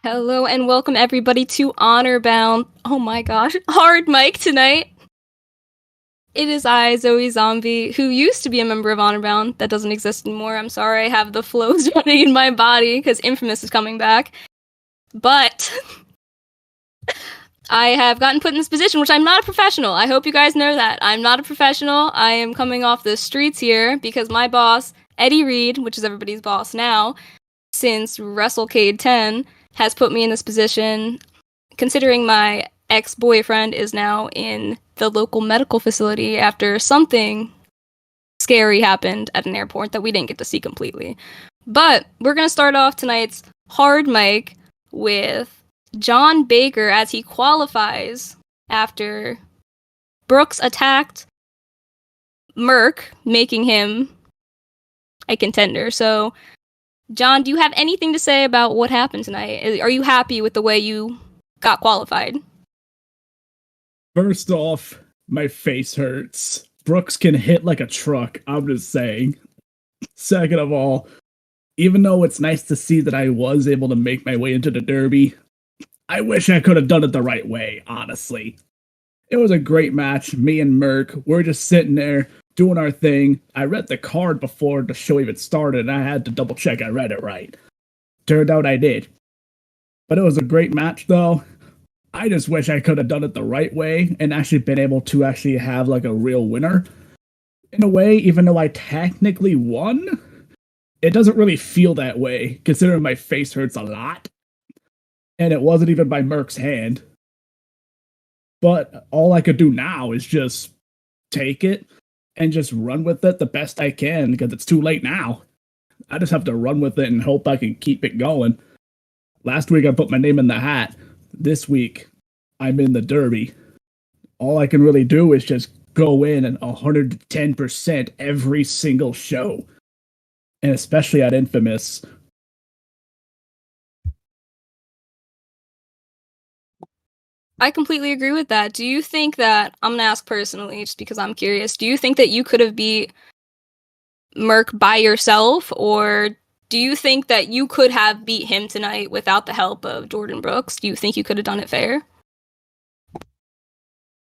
Hello and welcome everybody to Honorbound. Oh my gosh, Hardmic tonight. It is I, Zoe Zombie, who used to be a member of Honorbound. That doesn't exist anymore. I'm sorry, I have the flows running in my body because Infamous is coming back. But I have gotten put in this position, which I'm not a professional. I hope you guys know that. I'm not a professional. I am coming off the streets here because my boss, Eddie Reed, which is everybody's boss now, since WrestleCade 10, has put me in this position, considering my ex-boyfriend is now in the local medical facility after something scary happened at an airport that we didn't get to see completely. But we're going to start off tonight's Hardmic with John Baker as he qualifies after Brooks attacked Merc, making him a contender. So, John, do you have anything to say about what happened tonight? Are you happy with the way you got qualified? First off, my face hurts. Brooks can hit like a truck, I'm just saying. Second of all, even though it's nice to see that I was able to make my way into the Derby, I wish I could have done it the right way, honestly. It was a great match. Me and Merc, we're just sitting there doing our thing. I read the card before the show even started, and I had to double check I read it right. Turned out I did. But it was a great match, though. I just wish I could have done it the right way and actually been able to actually have like a real winner. In a way, even though I technically won, it doesn't really feel that way, considering my face hurts a lot. And it wasn't even by Merc's hand. But all I could do now is just take it and just run with it the best I can, because it's too late now. I just have to run with it and hope I can keep it going. Last week I put my name in the hat. This week I'm in the Derby. All I can really do is just go in at 110% every single show. And especially at Infamous. I completely agree with that. Do you think that, I'm going to ask personally, just because I'm curious, do you think that you could have beat Merc by yourself, or do you think that you could have beat him tonight without the help of Jordan Brooks? Do you think you could have done it fair?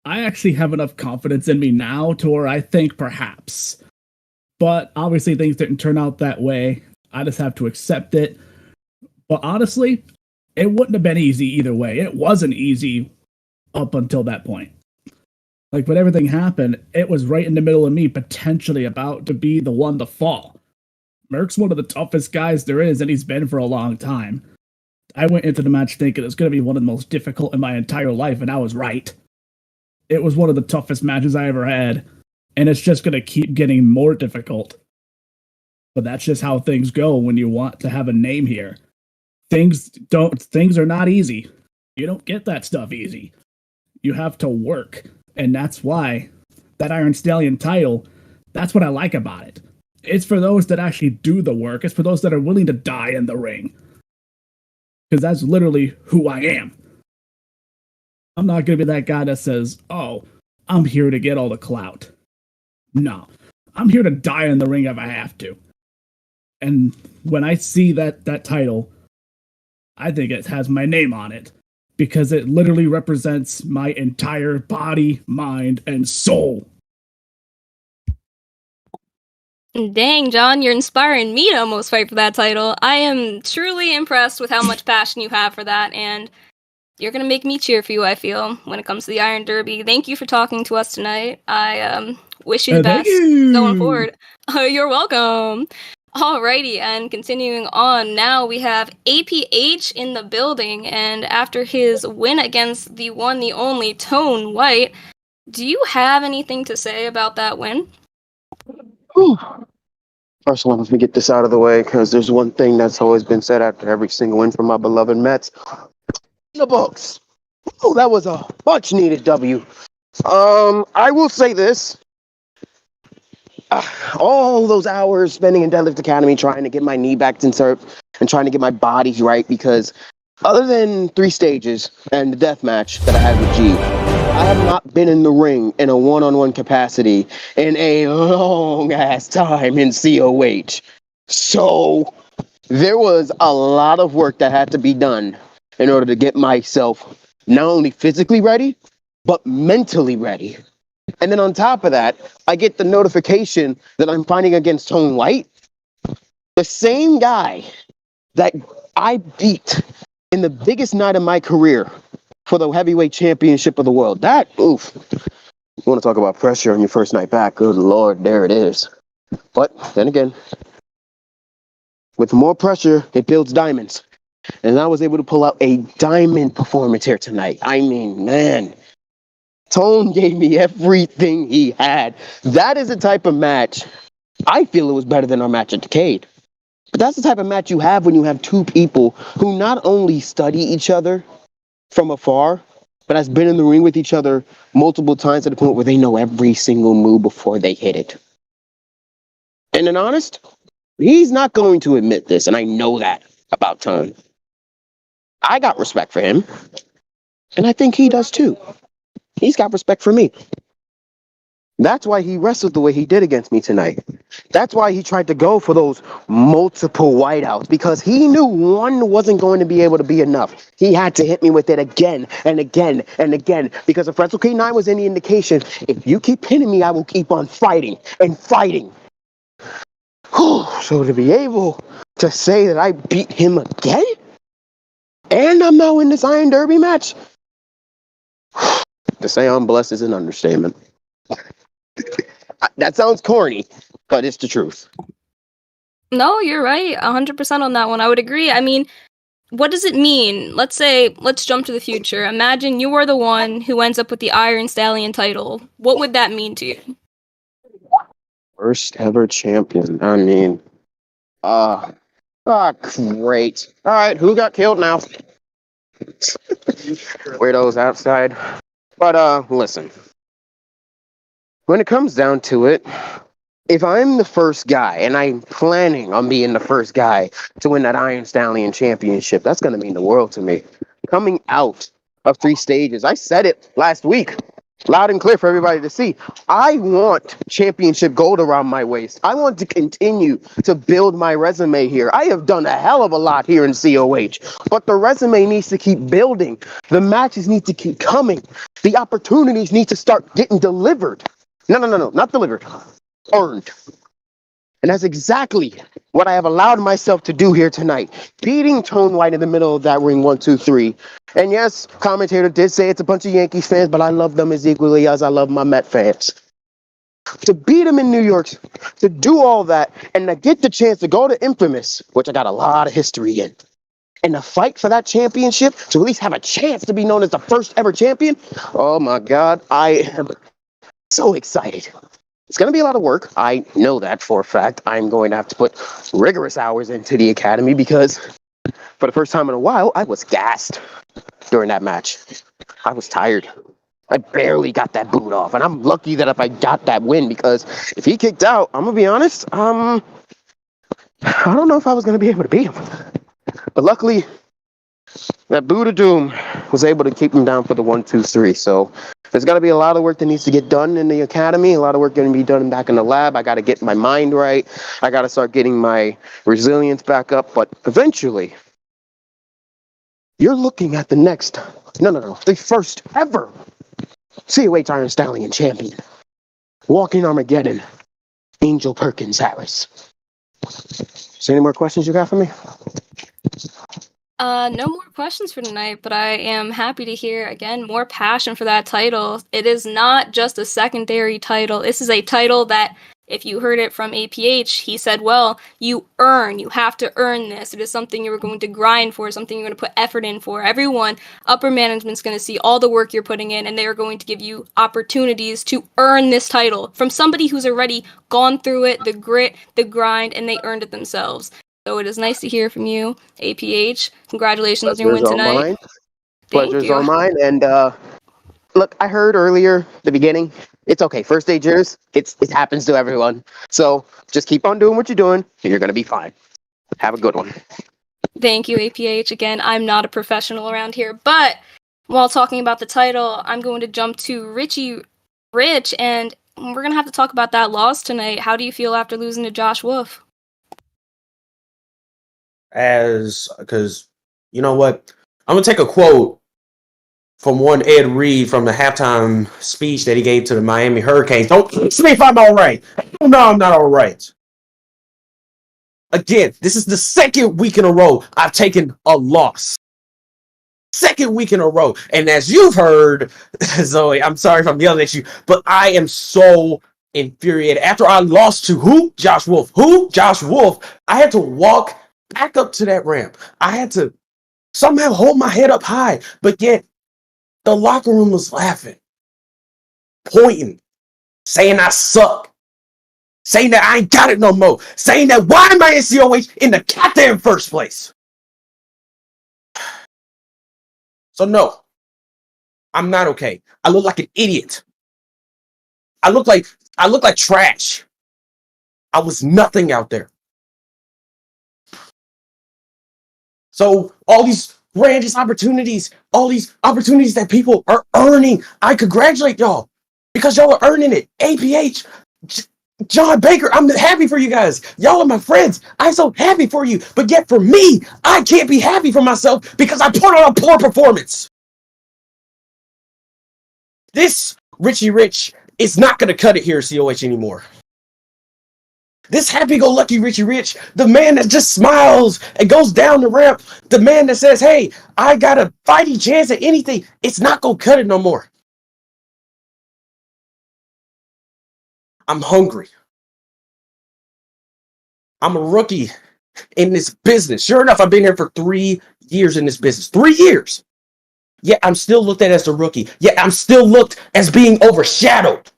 I actually have enough confidence in me now to where I think perhaps. But obviously things didn't turn out that way. I just have to accept it. But honestly, it wouldn't have been easy either way. It wasn't easy up until that point. Like, when everything happened, it was right in the middle of me potentially about to be the one to fall. Merc's one of the toughest guys there is, and he's been for a long time. I went into the match thinking it was going to be one of the most difficult in my entire life, and I was right. It was one of the toughest matches I ever had, and it's just going to keep getting more difficult. But that's just how things go when you want to have a name here. Things are not easy. You don't get that stuff easy. You have to work. And that's why that Iron Stallion title, that's what I like about it. It's for those that actually do the work. It's for those that are willing to die in the ring. Because that's literally who I am. I'm not going to be that guy that says, oh, I'm here to get all the clout. No. I'm here to die in the ring if I have to. And when I see that title, I think it has my name on it. Because it literally represents my entire body, mind, and soul. Dang, John, you're inspiring me to almost fight for that title. I am truly impressed with how much passion you have for that, and you're going to make me cheer for you, I feel, when it comes to the Iron Derby. Thank you for talking to us tonight. I wish you the best going forward. You're welcome. Alrighty, and continuing on, now we have APH in the building, and after his win against the one, the only Tone White, do you have anything to say about that win? Whew. First of all, let me get this out of the way, because there's one thing that's always been said after every single win from my beloved Mets. The books. Oh, that was a much-needed W. I will say this. All those hours spending in Deadlift Academy trying to get my knee back in surf and trying to get my body right, because other than 3 stages and the death match that I had with G, I have not been in the ring in a one-on-one capacity in a long-ass time in COH. So there was a lot of work that had to be done in order to get myself not only physically ready, but mentally ready. And then on top of that, I get the notification that I'm fighting against Tone White, the same guy that I beat in the biggest night of my career for the heavyweight championship of the world. That, oof. You want to talk about pressure on your first night back? Good Lord, there it is. But then again, with more pressure, it builds diamonds. And I was able to pull out a diamond performance here tonight. I mean, man, Tone gave me everything he had. That is the type of match, I feel it was better than our match at Decade. But that's the type of match you have when you have two people who not only study each other from afar, but has been in the ring with each other multiple times to the point where they know every single move before they hit it. And then honest, he's not going to admit this, and I know that about Tone. I got respect for him, and I think he does too. He's got respect for me. That's why he wrestled the way he did against me tonight. That's why he tried to go for those multiple whiteouts, because he knew one wasn't going to be able to be enough. He had to hit me with it again and again and again, because if Wrestle K9 was any indication, if you keep hitting me, I will keep on fighting and fighting. So to be able to say that I beat him again, and I'm now in this Iron Derby match, to say I'm blessed is an understatement. That sounds corny, but it's the truth. No, you're right. 100% on that one. I would agree. I mean, what does it mean? Let's jump to the future. Imagine you are the one who ends up with the Iron Stallion title. What would that mean to you? First ever champion. I mean, great. All right, who got killed now? Weirdos outside. But, listen. When it comes down to it, if I'm the first guy, and I'm planning on being the first guy to win that Iron Stallion championship, that's going to mean the world to me. Coming out of 3 stages, I said it last week, loud and clear for everybody to see. I want championship gold around my waist. I want to continue to build my resume here. I have done a hell of a lot here in COH, but the resume needs to keep building. The matches need to keep coming. The opportunities need to start getting delivered. No, not delivered. Earned. And that's exactly what I have allowed myself to do here tonight. Beating Tone White in the middle of that ring, 1, 2, 3. And yes, commentator did say it's a bunch of Yankees fans, but I love them as equally as I love my Met fans. To beat him in New York, to do all that, and to get the chance to go to Infamous, which I got a lot of history in, and to fight for that championship, to at least have a chance to be known as the first ever champion, oh my God, I am so excited. It's going to be a lot of work. I know that for a fact. I'm going to have to put rigorous hours into the academy because for the first time in a while, I was gassed during that match. I was tired. I barely got that boot off, and I'm lucky that if I got that win, because if he kicked out, I'm going to be honest, I don't know if I was going to be able to beat him. But luckily, that boot of doom was able to keep him down for the 1, 2, 3. So there's got to be a lot of work that needs to get done in the academy, a lot of work going to be done back in the lab. I got to get my mind right. I got to start getting my resilience back up. But eventually, you're looking at the next, the first ever COH Iron Stallion champion. Walking Armageddon, Angel Perkins Harris. Is there any more questions you got for me? No more questions for tonight, but I am happy to hear, again, more passion for that title. It is not just a secondary title. This is a title that, if you heard it from APH, he said, well, you have to earn this. It is something you're going to grind for, something you're going to put effort in for. Everyone, upper management's going to see all the work you're putting in, and they are going to give you opportunities to earn this title from somebody who's already gone through it, the grit, the grind, and they earned it themselves. So it is nice to hear from you, APH. Congratulations on your win tonight. Pleasure's all mine. And look, I heard earlier, the beginning, it's okay. First stagers, it happens to everyone. So just keep on doing what you're doing, and you're going to be fine. Have a good one. Thank you, APH. Again, I'm not a professional around here, but while talking about the title, I'm going to jump to Rich, and we're going to have to talk about that loss tonight. How do you feel after losing to Josh Wolf? Because you know what, I'm gonna take a quote from one Ed Reed from the halftime speech that he gave to the Miami Hurricanes. Don't ask me if I'm all right. No, I'm not all right. Again, this is the second week in a row I've taken a loss. Second week in a row. And as you've heard, Zoe, I'm sorry if I'm yelling at you, but I am so infuriated. After I lost to who? Josh Wolf. Who? Josh Wolf. I had to walk back up to that ramp. I had to somehow hold my head up high, but yet the locker room was laughing, pointing, saying I suck, saying that I ain't got it no more, saying that why am I in COH in the goddamn first place? So no, I'm not okay. I look like an idiot. I look like trash. I was nothing out there. So all these grandiose opportunities, all these opportunities that people are earning, I congratulate y'all because y'all are earning it. APH, John Baker, I'm happy for you guys. Y'all are my friends. I'm so happy for you. But yet for me, I can't be happy for myself because I put on a poor performance. This Richie Rich is not going to cut it here at COH anymore. This happy-go-lucky Richie Rich, the man that just smiles and goes down the ramp, the man that says, hey, I got a fighting chance at anything, it's not going to cut it no more. I'm hungry. I'm a rookie in this business. Sure enough, I've been here for 3 years in this business. 3 years. Yet I'm still looked at as the rookie. Yet I'm still looked as being overshadowed.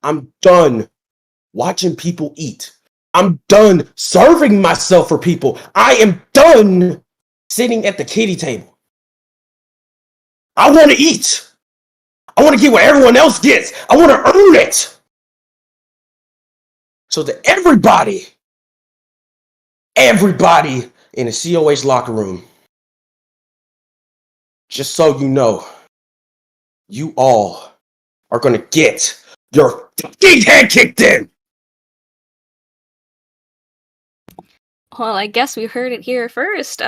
I'm done watching people eat. I'm done serving myself for people. I am done sitting at the kiddie table. I want to eat. I want to get what everyone else gets. I want to earn it. So that everybody in the COH locker room, just so you know, you all are going to get your fucking head kicked in. Well, I guess we heard it here first.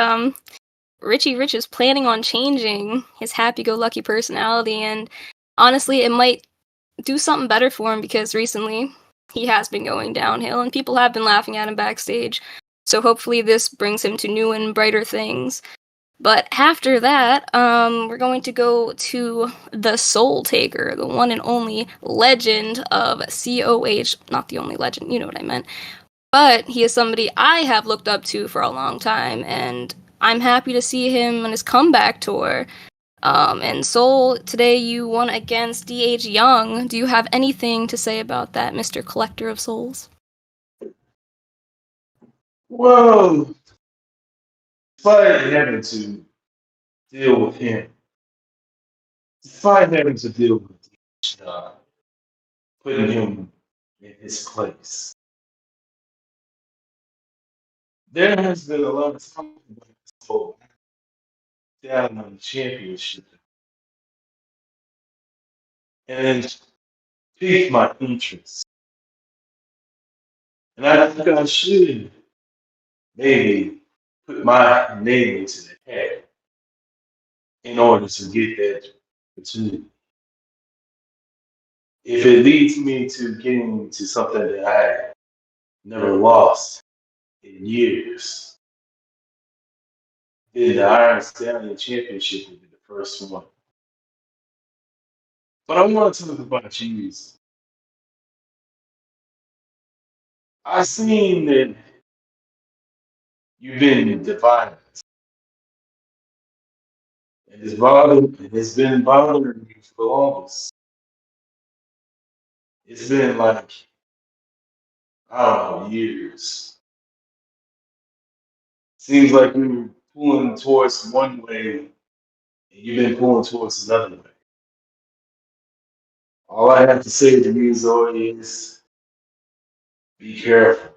Richie Rich is planning on changing his happy-go-lucky personality, and honestly, it might do something better for him because recently he has been going downhill, and people have been laughing at him backstage. So hopefully this brings him to new and brighter things. But after that, we're going to go to the Soul Taker, the one and only legend of COH. Not the only legend, you know what I meant. But he is somebody I have looked up to for a long time, and I'm happy to see him on his comeback tour. And Soul, today you won against D.H. Young. Do you have anything to say about that, Mr. Collector of Souls? Well, despite having to deal with him, despite having to deal with putting him in his place, there has been a lot of talk about this whole down on the championship, and it piqued my interest. And I think I should maybe put my name into the hat in order to get that opportunity. If it leads me to getting to something that I never lost in years, then the Iron Stallion Championship will be the first one. But I want to talk about you. I've seen that you've been divided, and it's been bothering you for longest. It's been like, I don't know, years. Seems like you're pulling towards one way, and you've been pulling towards another way. All I have to say to you, Zoe, is be careful.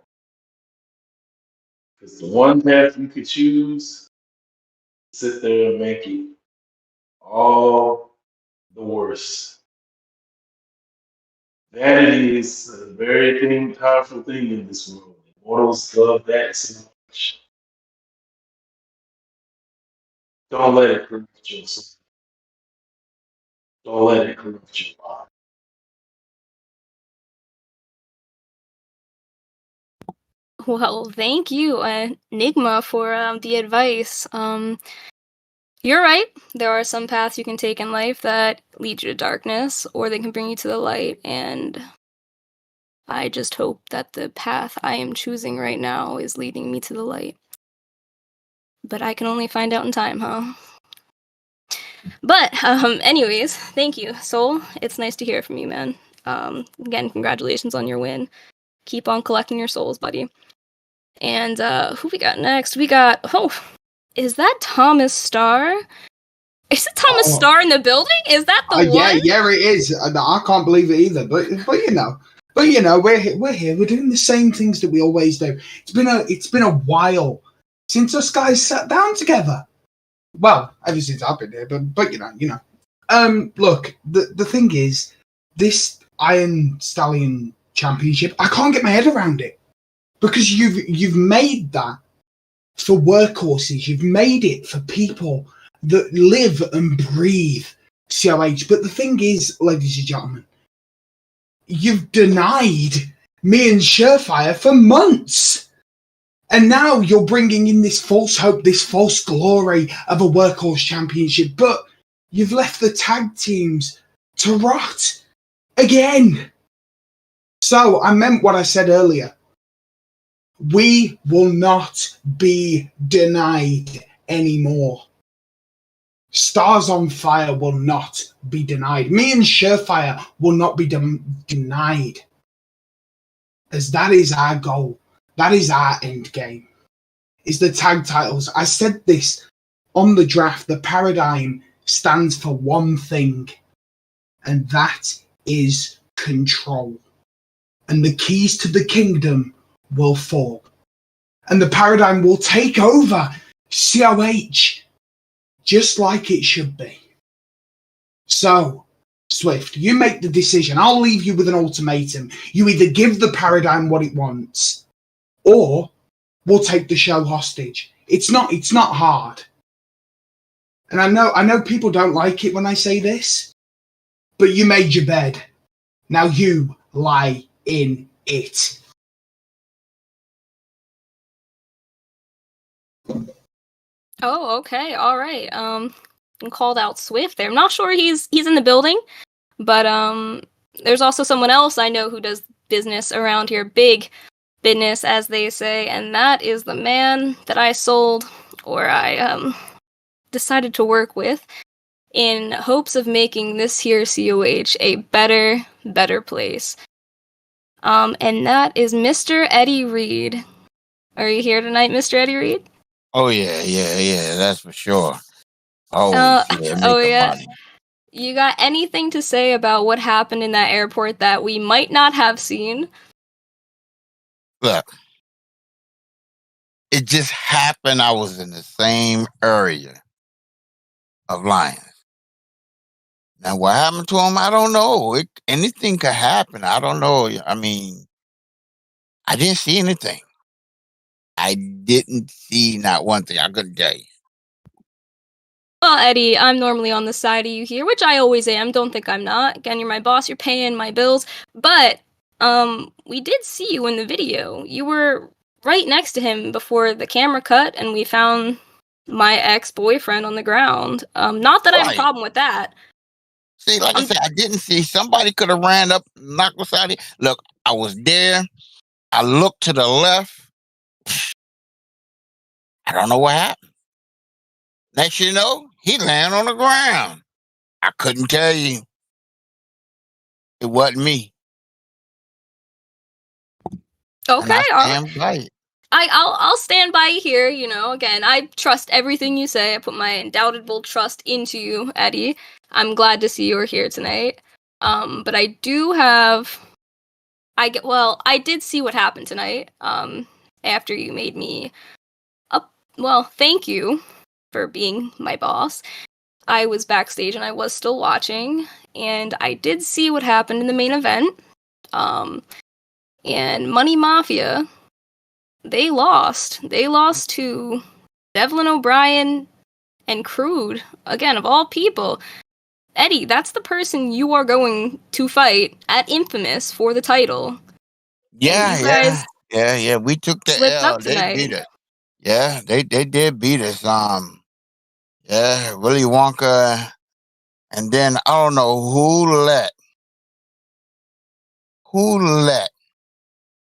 Because the one path you could choose, sit there and make it all the worse. Vanity is a very powerful thing in this world. Mortals love that so much. Don't let it corrupt your soul. Don't let it corrupt your body. Well, thank you, Enigma, for the advice. You're right. There are some paths you can take in life that lead you to darkness, or they can bring you to the light. And I just hope that the path I am choosing right now is leading me to the light. But I can only find out in time, huh? But, anyways, thank you, Soul. It's nice to hear from you, man. Again, congratulations on your win. Keep on collecting your souls, buddy. And, who we got next? Is that Thomas Starr? Is it Thomas Starr in the building? Is that the one? Yeah, it is. I can't believe it either. But you know, we're here. We're doing the same things that we always do. It's been a while since us guys sat down together. Well, ever since I've been here, but you know. Look, the thing is, this Iron Stallion Championship, I can't get my head around it because you've made that for workhorses. You've made it for people that live and breathe COH. But the thing is, ladies and gentlemen, you've denied me and Surefire for months. And now you're bringing in this false hope, this false glory of a workhorse championship. But you've left the tag teams to rot again. So I meant what I said earlier. We will not be denied anymore. Stars on Fire will not be denied. Me and Surefire will not be denied. As that is our goal. That is our end game. Is the tag titles. I said this on the draft. The paradigm stands for one thing. And that is control. And the keys to the kingdom will fall. And the paradigm will take over COH. Just like it should be. So, Swift, you make the decision. I'll leave you with an ultimatum. You either give the paradigm what it wants, or we'll take the show hostage. It's not hard. And I know people don't like it when I say this, but you made your bed. Now you lie in it. Oh, okay, all right. Called out Swift there. I'm not sure he's in the building, but there's also someone else I know who does business around here, big business as they say, and that is the man that I sold, or I decided to work with, in hopes of making this here COH a better place. And that is Mr. Eddie Reed. Are you here tonight, Mr. Eddie Reed? Oh yeah, that's for sure. Oh yeah. You got anything to say about what happened in that airport that we might not have seen? Look, it just happened. I was in the same area of Lions. Now, what happened to him? I don't know. Anything could happen. I don't know. I mean, I didn't see anything. I didn't see not one thing. I couldn't tell you. Well, Eddie, I'm normally on the side of you here, which I always am. Don't think I'm not. Again, you're my boss. You're paying my bills. But we did see you in the video. You were right next to him before the camera cut, and we found my ex-boyfriend on the ground. Not that I have a problem with that. See, like I said, I didn't see. Somebody could have ran up, knocked beside it. Look, I was there. I looked to the left. I don't know what happened. Next you know, he landed on the ground. I couldn't tell you. It wasn't me. Okay, I'll stand by you here. You know, again, I trust everything you say. I put my undoubtable trust into you, Eddie. I'm glad to see you're here tonight. But I do have. I did see what happened tonight. After you made me up. Well, thank you for being my boss. I was backstage and I was still watching, and I did see what happened in the main event. And Money Mafia, they lost. They lost to Devlin O'Brien and Crude, again, of all people. Eddie, that's the person you are going to fight at Infamous for the title. Yeah, you guys yeah. We took the slipped L. up They tonight. beat us. Yeah, they did beat us. Yeah, Willy Wonka, and then I don't know who let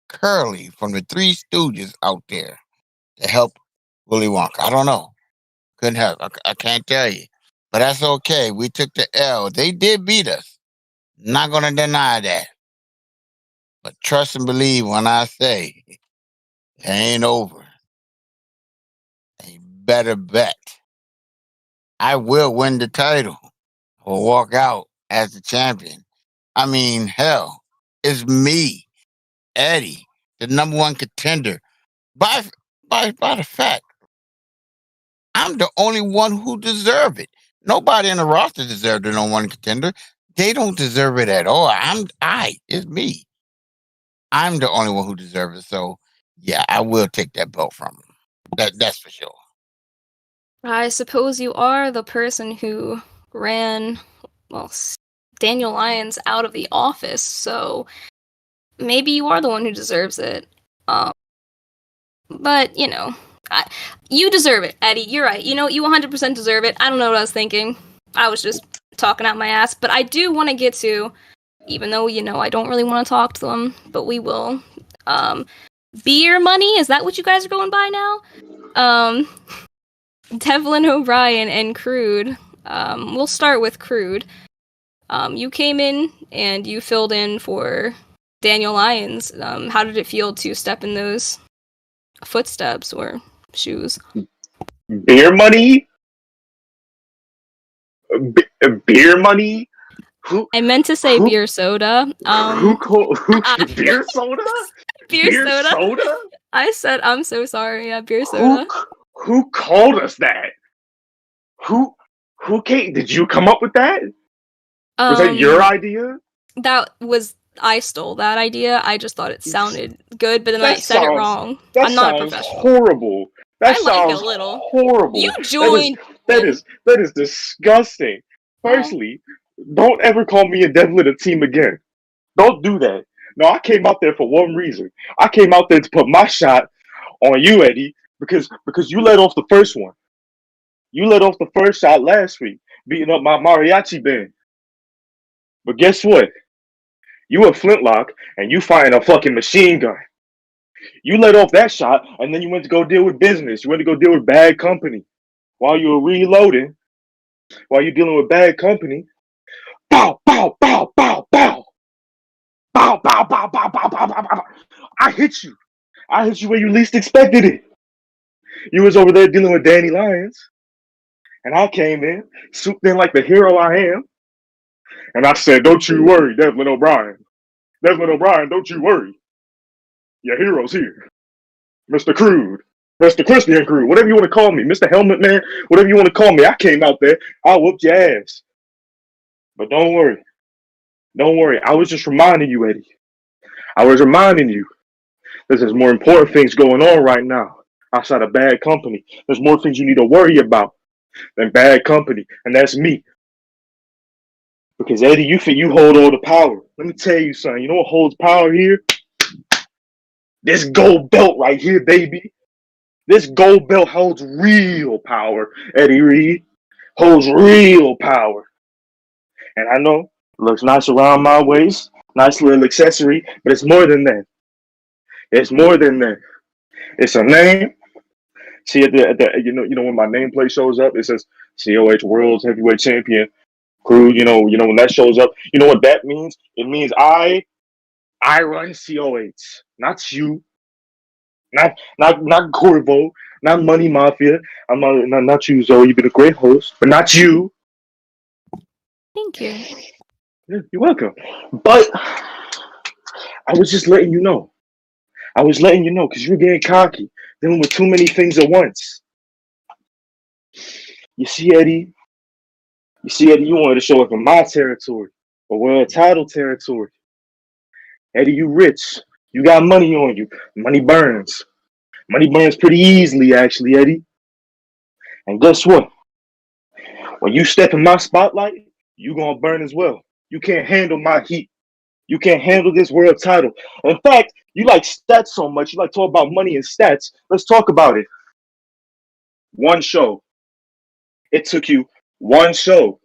Curly from the Three Stooges out there to help Willy Wonka. I don't know. Couldn't help. I can't tell you, but that's okay. We took the L. They did beat us. Not gonna deny that. But trust and believe when I say it ain't over. You better bet. I will win the title or walk out as the champion. I mean, hell, it's me, Eddie, the number one contender. By the fact, I'm the only one who deserve it. Nobody in the roster deserved the number one contender. They don't deserve it at all. It's me. I'm the only one who deserves it. So yeah, I will take that belt from him. That's for sure. I suppose you are the person who ran, well, Daniel Lyons out of the office, so maybe you are the one who deserves it. But, you deserve it, Eddie. You're right. You 100% deserve it. I don't know what I was thinking. I was just talking out my ass. But I do want to get to, even though, I don't really want to talk to them, but we will. Beer money? Is that what you guys are going by now? Devlin O'Brien and Crude. We'll start with Crude. You came in and you filled in for Daniel Lyons. How did it feel to step in those footsteps or shoes? Beer money? Beer money? Who? I meant to say beer soda. Beer soda? Beer soda? I said I'm so sorry. Yeah, beer soda. Who called us that? Who came? Did you come up with that? Was that your idea? I stole that idea. I just thought it sounded good, but then I said it wrong. That I'm not a sounds professional. horrible. That I sounds like a little. horrible. You joined. That is disgusting. Firstly, don't ever call me and Devlin a team again. Don't do that. No, I came out there for one reason. I came out there to put my shot on you, Eddie, because you let off the first one. You let off the first shot last week, beating up my mariachi band. But guess what? You a flintlock, and you firing a fucking machine gun. You let off that shot, and then you went to go deal with business. You went to go deal with bad company. While you were reloading, while you're dealing with bad company, bow, bow, bow, bow, bow. Bow, bow, bow, bow, bow, bow, bow, bow. I hit you. I hit you where you least expected it. You was over there dealing with Danny Lyons. And I came in, swooped in like the hero I am. And I said, don't you worry, Devlin O'Brien. Devlin O'Brien, don't you worry. Your hero's here. Mr. Crude. Mr. Christian Crude. Whatever you want to call me. Mr. Helmet Man. Whatever you want to call me. I came out there. I whooped your ass. But don't worry. Don't worry. I was just reminding you, Eddie. I was reminding you. There's more important things going on right now. Outside of bad company. There's more things you need to worry about than bad company. And that's me. Because Eddie, you hold all the power. Let me tell you something. You know what holds power here? This gold belt right here, baby. This gold belt holds real power, Eddie Reed. Holds real power. And I know it looks nice around my waist. Nice little accessory. But it's more than that. It's more than that. It's a name. See at the you know when my nameplate shows up, it says COH World Heavyweight Champion. Crude, when that shows up, you know what that means? It means I run COH, not you, not Corvo, not Money Mafia. I'm not you, Zoe. You've been a great host, but not you. Thank you. Yeah, you're welcome. But I was just letting you know. I was letting you know because you're getting cocky, dealing with too many things at once. You see, Eddie, you wanted to show up in my territory, or world title territory. Eddie, you rich. You got money on you. Money burns. Money burns pretty easily, actually, Eddie. And guess what? When you step in my spotlight, you gonna burn as well. You can't handle my heat. You can't handle this world title. In fact, you like stats so much. You like talk about money and stats. Let's talk about it. One show. It took you one show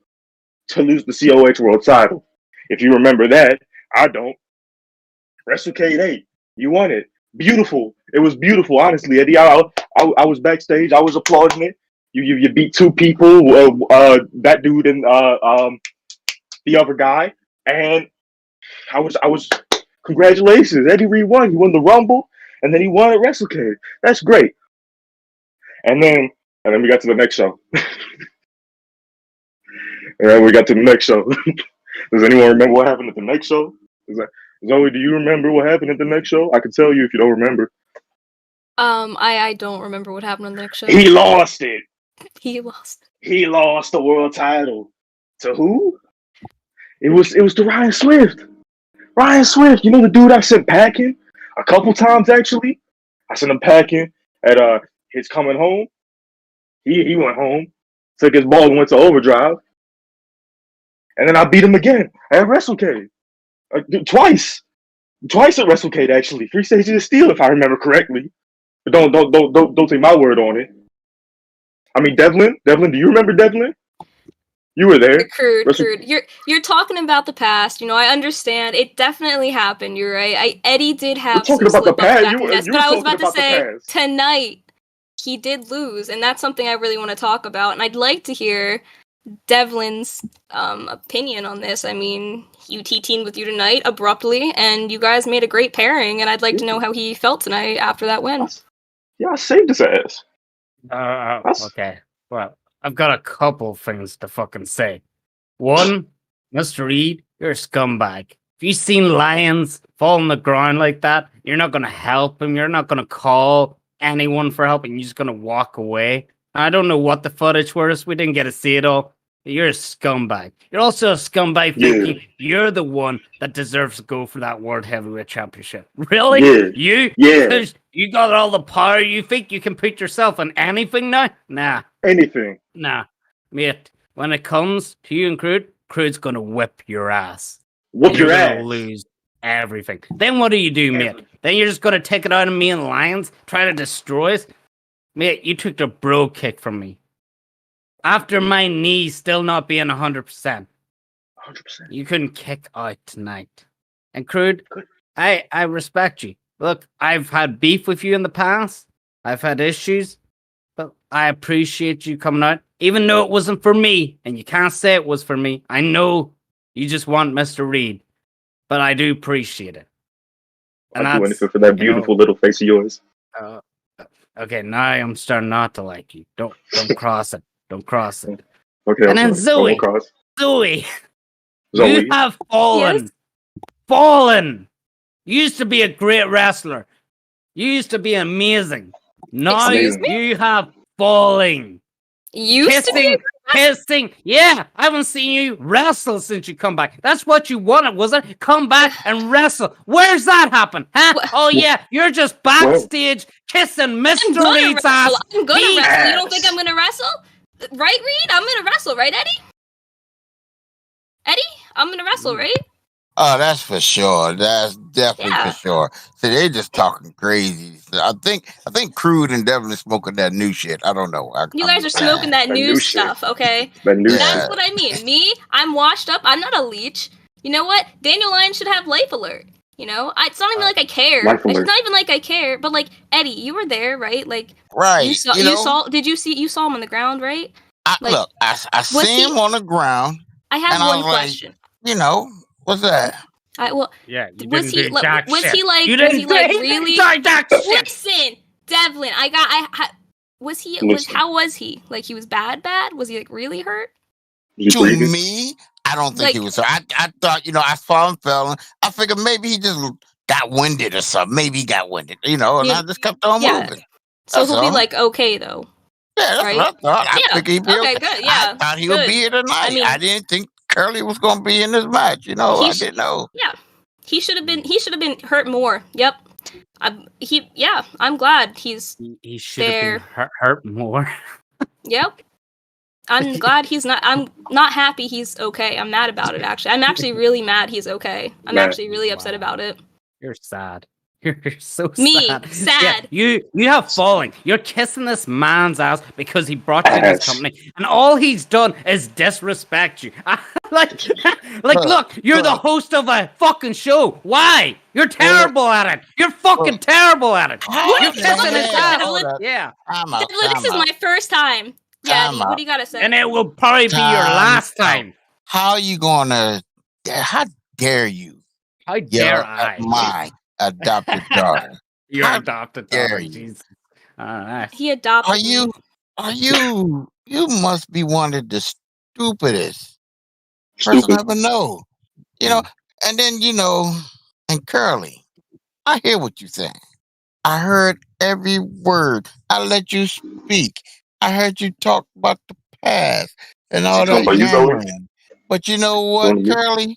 to lose the COH world title. If you remember that, I don't. WrestleCade 8, you won it. Beautiful. It was beautiful, honestly, Eddie. I was backstage. I was applauding it. You beat two people, that dude and the other guy, and I was congratulations. Eddie Reed won. He won the Rumble, and then he won at WrestleCade. That's great. And then we got to the next show. And then we got to the next show. Does anyone remember what happened at the next show? Zoe, do you remember what happened at the next show? I can tell you if you don't remember. I don't remember what happened on the next show. He lost it. He lost. He lost the world title. To who? It was to Ryan Swift. Ryan Swift, you know the dude I sent packing a couple times actually. I sent him packing at his coming home. He went home, took his ball and went to overdrive, and then I beat him again at WrestleCade. Twice at WrestleCade actually. 3 stages of steel if I remember correctly. But don't take my word on it. I mean Devlin, do you remember Devlin? You were there. Crude. You're talking about the past. You know, I understand. It definitely happened. You're right. Eddie did have. We're talking about the past. But I was about to say tonight he did lose, and that's something I really want to talk about. And I'd like to hear Devlin's opinion on this. I mean, he teamed with you tonight abruptly, and you guys made a great pairing. And I'd like to know how he felt tonight after that win. Yeah, I saved his ass. Okay. Well, I've got a couple things to fucking say. One, Mr. Reed, you're a scumbag. If you've seen lions fall on the ground like that, you're not going to help him. You're not going to call anyone for help, and you're just going to walk away. I don't know what the footage was. We didn't get to see it all. You're a scumbag. You're also a scumbag thinking you're the one that deserves to go for that World Heavyweight Championship. Really? Yeah. Because you got all the power. You think you can put yourself on anything now? Nah. Anything. Nah. Mate, when it comes to you and Crude's going to whip your ass. Whoop your ass. You're going to lose everything. Then what do you do, mate? Then you're just going to take it out on me and Lions, try to destroy us? Mate, you took the bro kick from me. After my knee still not being 100%. 100%. You couldn't kick out tonight. And Crude, I respect you. Look, I've had beef with you in the past. I've had issues. But I appreciate you coming out. Even though it wasn't for me. And you can't say it was for me. I know you just want Mr. Reed. But I do appreciate it. I'll do anything for that beautiful little face of yours. Okay, now I'm starting not to like you. Don't cross it. Don't cross it. Okay. And then Zoe, you have fallen. Yes? Fallen. You used to be a great wrestler. You used to be amazing. Now you have fallen. Kissing. Yeah, I haven't seen you wrestle since you come back. That's what you wanted, was it? Come back and wrestle. Where's that happen? Huh? Oh yeah, you're just backstage kissing Mr. Reed's ass. I'm gonna wrestle. You don't think I'm gonna wrestle? Right, Reed? I'm gonna wrestle, right, Eddie? Eddie? I'm gonna wrestle, right? Oh, that's for sure. That's definitely for sure. See, they just talking crazy. I think Crude and Devlin smoking that new shit. I don't know. You guys are smoking that new stuff, okay? That's what I mean. Me, I'm washed up. I'm not a leech. You know what? Daniel Lyons should have life alert. You know, it's not even like I care. It's not even like I care. But like Eddie, you were there, right? Like, right? You saw. Did you see? You saw him on the ground, right? Look, I see him on the ground. I have one question. What's that? Was he like really? Listen, Devlin, how was he? Like he was bad? Was he like really hurt? To me, I don't think he was hurt. I thought, I saw him falling. I figured maybe he just got winded or something. Maybe he got winded, and I just kept on moving. So he'll be like okay though. Yeah, that's what I thought. I think he'd be okay. Good. Yeah, I thought he would be here tonight. I didn't think Curly was going to be in this match. I didn't know. Yeah, he should have been hurt more. Yep. I'm glad he should have been hurt more. Yep. I'm glad he's not. I'm not happy he's okay. I'm mad about it, actually. I'm actually really mad he's okay. I'm actually really upset about it. You're sad. You're so Me, sad. sad. Yeah, you have fallen. You're kissing this man's ass because he brought you in his company, and all he's done is disrespect you. like, look, you're the host of a fucking show. Why? You're terrible at it. You're fucking terrible at it. You're kissing his ass. Yeah. This is my first time. Yeah, Eddie, what do you gotta say? And it will probably be your last time. How are you gonna? How dare you? How dare I? My adopted daughter. Your adopted daughter. You. Jesus. He adopted. Are you? You must be one of the stupidest person I ever know. And then and Curly. I hear what you're saying. I heard every word. I let you speak. I heard you talk about the past and all that. But you know what, Curly?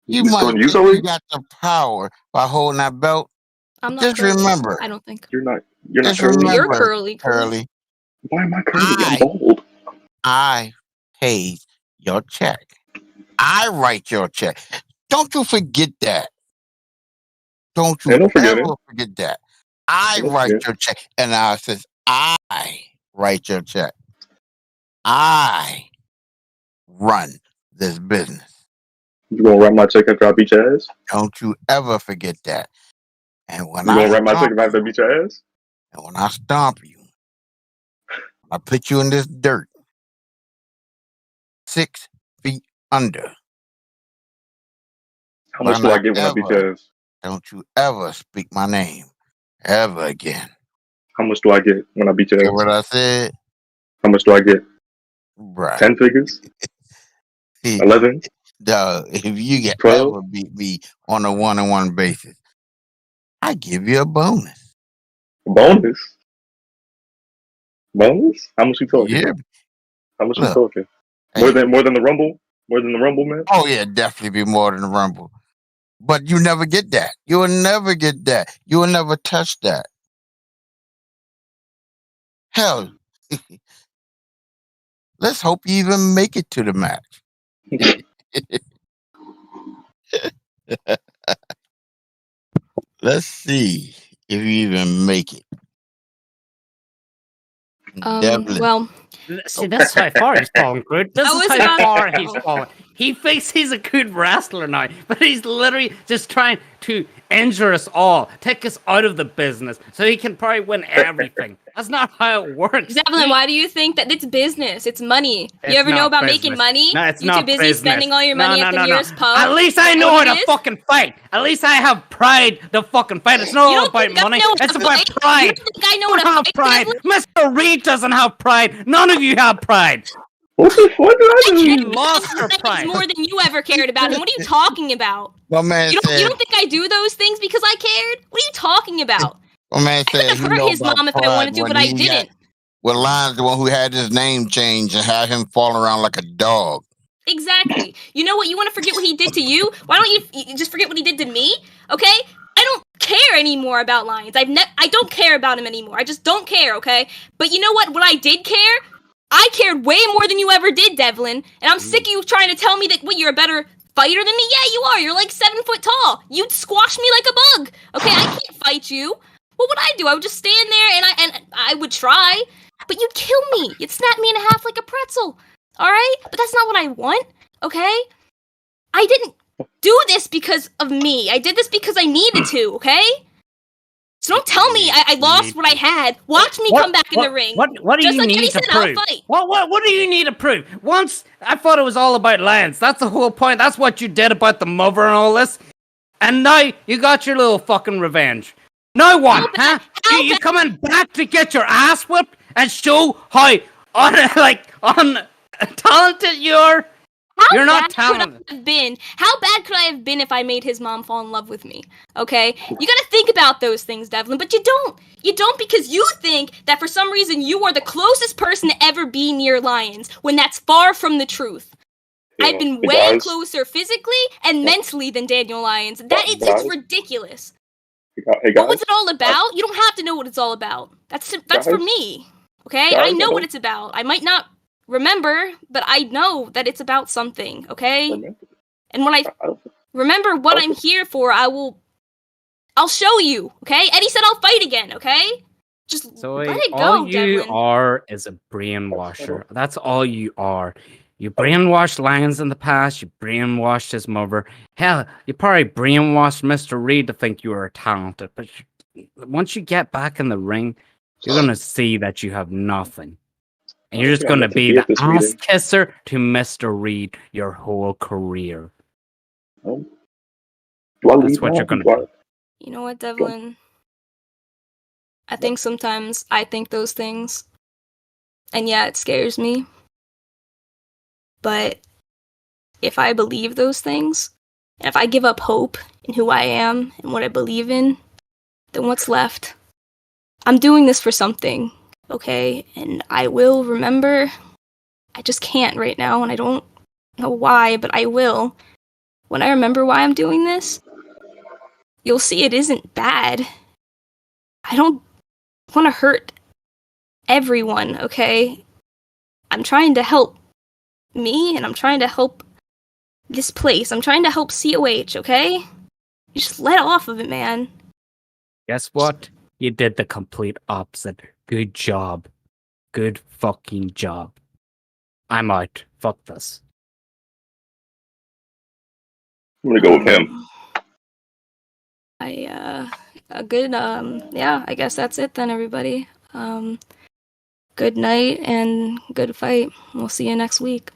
You might think you got the power by holding that belt. I'm not just curly. Remember. I don't think. You're not curly. Remember, you're curly. Curly. Why am I curly? I'm bald. I paid your check. I write your check. Don't you forget that. Don't you ever forget that. I write your check. And I says, I write your check. I run this business. You gonna write my check after I beat your ass? Don't you ever forget that. And when you gonna write my check after I beat your ass? And when I stomp you, I put you in this dirt 6 feet under. How much do I get when I beat your ass? Don't you ever speak my name ever again. How much do I get when I beat your ass? What I said? How much do I get? Right. 10 figures? 11? If you get 12? ever beat me on a one-on-one basis, I give you a bonus. A bonus? Bonus? How much you talking? Yeah. How much you talking? More than the Rumble? More than the Rumble, man? Oh yeah, definitely be more than the Rumble. But you never get that. You will never get that. You will never touch that. Hell, let's hope you even make it to the match. Let's see if you even make it. Well, see, that's how far he's fallen, Groot. This is how far he's fallen. He thinks he's a good wrestler now, but he's literally just trying to injure us all, take us out of the business, so he can probably win everything. That's not how it works. Devlin, why do you think that it's business? It's money. You ever know about making money? No, it's You're too busy spending all your money at the nearest pub. At least I know how to fucking fight. At least I have pride to fucking fight. It's not all about money. It's about pride. You don't think I know what have pride. Mr. Reed doesn't have pride. None of you have pride. What the fuck did I do? You lost your pride. More than you ever cared about him. What are you talking about? Well, man, you don't think I do those things because I cared? What are you talking about? Well, man, I could have hurt his mom if I wanted to, but I didn't. Well, Lyon's the one who had his name changed and had him fall around like a dog. Exactly. You know what? You want to forget what he did to you? Why don't you just forget what he did to me? Okay? I don't care anymore about Lions. I don't care about him anymore. I just don't care, okay? But you know what? What I did care? I cared way more than you ever did, Devlin. And I'm sick of you trying to tell me that you're a better fighter than me. Yeah, you are. You're like 7 foot tall. You'd squash me like a bug. Okay, I can't fight you. What would I do? I would just stand there and I would try. But you'd kill me. You'd snap me in half like a pretzel. Alright? But that's not what I want. Okay? I didn't do this because of me. I did this because I needed to, okay? So don't tell me I lost what I had. Watch me come back in the ring. What do you need to prove? What do you need to prove? Once, I thought it was all about Lance. That's the whole point. That's what you did about the mother and all this. And now, you got your little fucking revenge. Now what, huh? You coming back to get your ass whipped and show how talented you are? You're not talented. How bad could I have been if I made his mom fall in love with me? Okay? You gotta think about those things, Devlin, but you don't. You don't because you think that for some reason you are the closest person to ever be near Lions, when that's far from the truth. Yeah, I've been way closer physically and mentally than Daniel Lyons. It's ridiculous. Hey guys. But what's it all about? You don't have to know what it's all about. That's for me. Okay? I know what it's about. I might not remember, but I know that it's about something, okay? Remember. And when I remember what I'm here for, I'll show you, okay? Eddie said I'll fight again, okay? Just Zoe, let it go, all you Devlin. are is a brainwasher. That's all you are. You brainwashed Lions in the past. You brainwashed his mother. Hell, you probably brainwashed Mr. Reed to think you were talented. But once you get back in the ring, you're going to see that you have nothing. And you're just going to be the ass kisser to Mr. Reed your whole career. That's what you're going to do. You know what, Devlin? I think sometimes I think those things. And yeah, it scares me. But if I believe those things, and if I give up hope in who I am and what I believe in, then what's left? I'm doing this for something, okay? And I will remember. I just can't right now, and I don't know why, but I will. When I remember why I'm doing this, you'll see it isn't bad. I don't want to hurt everyone, okay? I'm trying to help me, and I'm trying to help this place. I'm trying to help COH, okay? You just let off of it, man. Guess what? You did the complete opposite. Good job. Good fucking job. I'm out. Fuck this. I'm gonna go with him. I guess that's it then, everybody. Good night and good fight. We'll see you next week.